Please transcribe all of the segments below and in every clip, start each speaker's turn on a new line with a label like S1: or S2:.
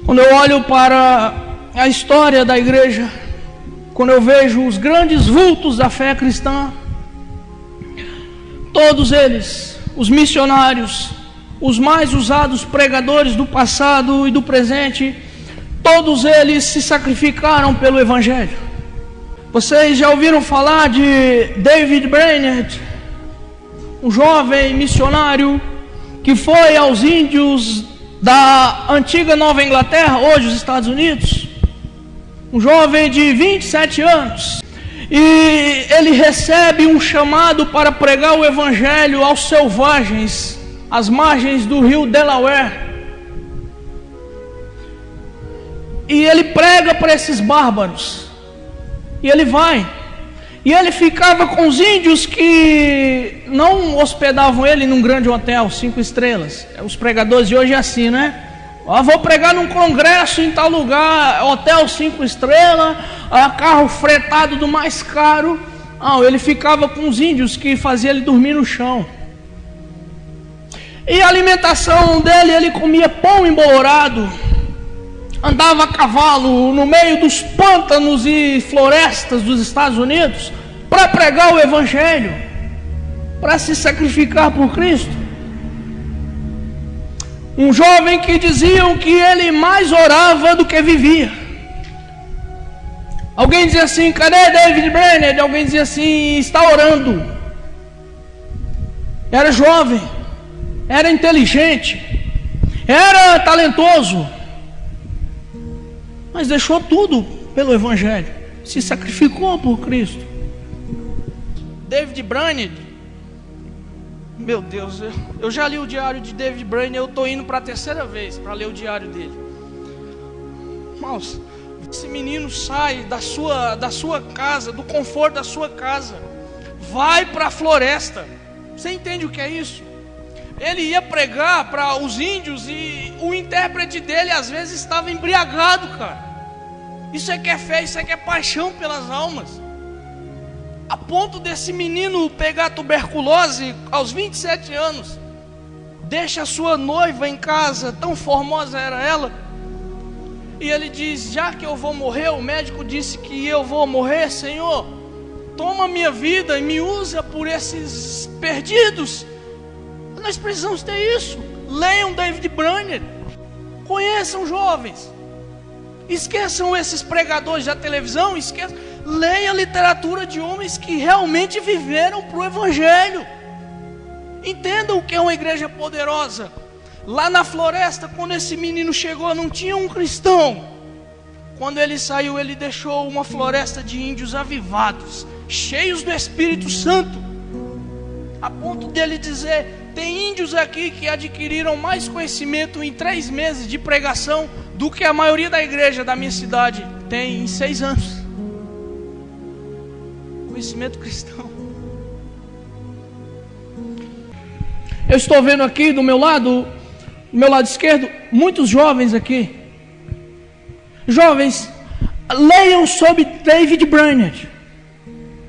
S1: Quando eu olho para a história da igreja, quando eu vejo os grandes vultos da fé cristã, todos eles, os missionários, os mais usados pregadores do passado e do presente, todos eles se sacrificaram pelo Evangelho. Vocês já ouviram falar de David Brainerd, um jovem missionário que foi aos índios da antiga Nova Inglaterra, hoje os Estados Unidos? Um jovem de 27 anos. E ele recebe um chamado para pregar o Evangelho aos selvagens, às margens do rio Delaware. E ele prega para esses bárbaros. E ele vai. E ele ficava com os índios que não hospedavam ele num grande hotel, 5 estrelas. Os pregadores de hoje é assim, né? Vou pregar num congresso em tal lugar, hotel 5 estrelas, carro fretado do mais caro. Não, ele ficava com os índios que fazia ele dormir no chão. E a alimentação dele, ele comia pão embolorado, andava a cavalo no meio dos pântanos e florestas dos Estados Unidos para pregar o Evangelho, para se sacrificar por Cristo. Um jovem que diziam que ele mais orava do que vivia. Alguém dizia assim: cadê David Brainerd? Alguém dizia assim: está orando. Era jovem, era inteligente, era talentoso, mas deixou tudo pelo Evangelho, se sacrificou por Cristo. David Brainerd, meu Deus, eu já li o diário de David Brainerd, eu estou indo para a 3ª vez para ler o diário dele. Irmãos, esse menino sai da sua casa, do conforto da sua casa, vai para a floresta. Você entende o que é isso? Ele ia pregar para os índios e o intérprete dele às vezes estava embriagado, cara. Isso é que é fé, isso é que é paixão pelas almas. A ponto desse menino pegar tuberculose aos 27 anos, deixa a sua noiva em casa, tão formosa era ela, e ele diz: já que eu vou morrer, o médico disse que eu vou morrer, Senhor, toma minha vida e me usa por esses perdidos. Nós precisamos ter isso. Leiam David Brainerd, conheçam jovens, esqueçam esses pregadores da televisão, leia a literatura de homens que realmente viveram para o Evangelho. Entendam o que é uma igreja poderosa. Lá na floresta, quando esse menino chegou, não tinha um cristão. Quando ele saiu, ele deixou uma floresta de índios avivados, cheios do Espírito Santo, a ponto dele dizer: tem índios aqui que adquiriram mais conhecimento em 3 meses de pregação do que a maioria da igreja da minha cidade tem em 6 anos. Conhecimento cristão. Eu estou vendo aqui do meu lado esquerdo, muitos jovens aqui. Jovens, leiam sobre David Brainerd.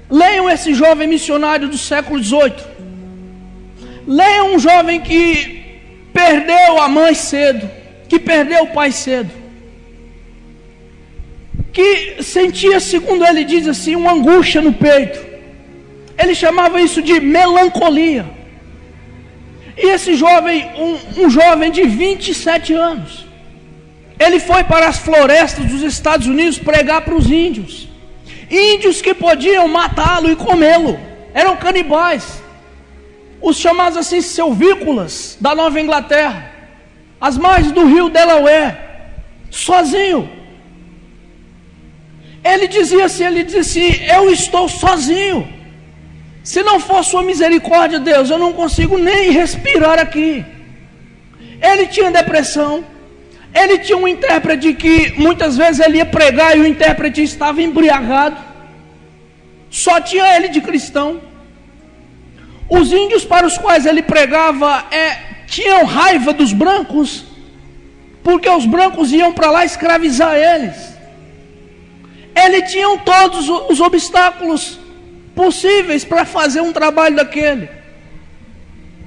S1: Leiam esse jovem missionário do século XVIII. Leiam um jovem que perdeu a mãe cedo, que perdeu o pai cedo, que sentia, segundo ele diz assim, uma angústia no peito. Ele chamava isso de melancolia. E esse jovem, um jovem de 27 anos, ele foi para as florestas dos Estados Unidos pregar para os índios. Índios que podiam matá-lo e comê-lo, eram canibais, os chamados assim silvícolas da Nova Inglaterra, às margens do rio Delaware, sozinho. Ele dizia assim: eu estou sozinho. Se não for sua misericórdia, Deus, eu não consigo nem respirar aqui. Ele tinha depressão. Ele tinha um intérprete que muitas vezes ele ia pregar e o intérprete estava embriagado. Só tinha ele de cristão. Os índios para os quais ele pregava tinham raiva dos brancos, porque os brancos iam para lá escravizar eles. Ele tinha todos os obstáculos possíveis para fazer um trabalho daquele.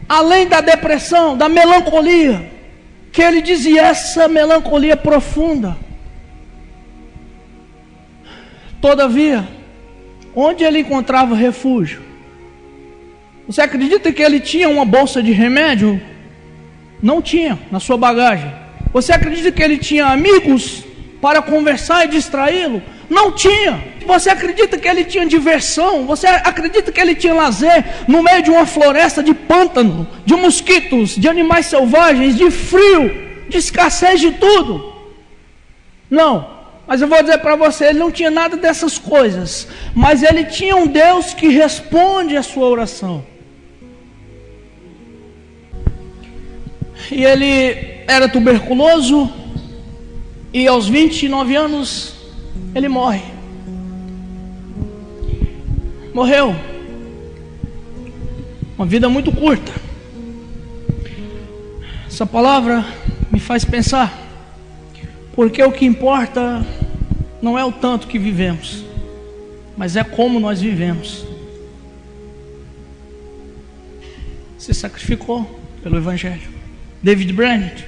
S1: Além da depressão, da melancolia, que ele dizia essa melancolia profunda. Todavia, onde ele encontrava refúgio? Você acredita que ele tinha uma bolsa de remédio? Não tinha na sua bagagem. Você acredita que ele tinha amigos para conversar e distraí-lo? Não tinha. Você acredita que ele tinha diversão? Você acredita que ele tinha lazer no meio de uma floresta de pântano, de mosquitos, de animais selvagens, de frio, de escassez de tudo? Não. Mas eu vou dizer para você, ele não tinha nada dessas coisas, mas ele tinha um Deus que responde a sua oração. E ele era tuberculoso, e aos 29 anos, ele morre. Morreu. Uma vida muito curta. Essa palavra me faz pensar, porque o que importa não é o tanto que vivemos, mas é como nós vivemos. Se sacrificou pelo Evangelho. David Brainerd,